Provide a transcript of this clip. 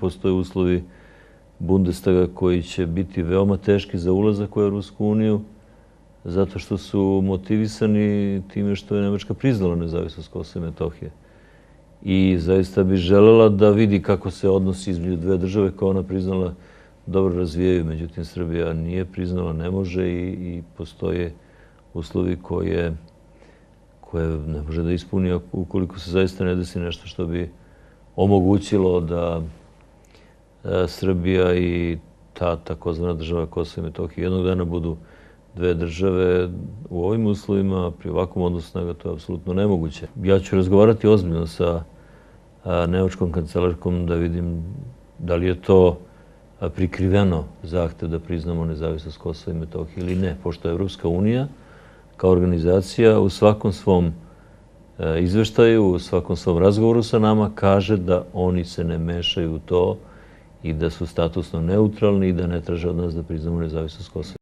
Postoje uslovi Bundestaga koji će biti veoma teški za ulazak u Evropsku uniju, zato što su motivisani time što je Nemačka priznala nezavisnost Kosova i Metohije. I zaista bi želela da vidi kako se odnosi između dve države koje ona priznala dobro razvijaju. Međutim, Srbija nije priznala, ne može i postoje uslovi koje ne može da ispuni ukoliko se zaista ne desi nešto što bi omogućilo da Srbija i ta takozvana država Kosova i Metohije jednog dana budu dve države. U ovim uslovima, pri ovakvom odnosu snaga, to je apsolutno nemoguće. Ja ću razgovarati ozbiljno sa nemačkom kancelarkom da vidim da li je to prikriveno zahtev da priznamo nezavisnost Kosova i Metohije ili ne, pošto je Evropska unija kao organizacija u svakom svom izveštaju, u svakom svom razgovoru sa nama kaže da oni se ne mešaju u to i da su statusno neutralni i da ne traže od nas da priznamo nezavisnost Kosova.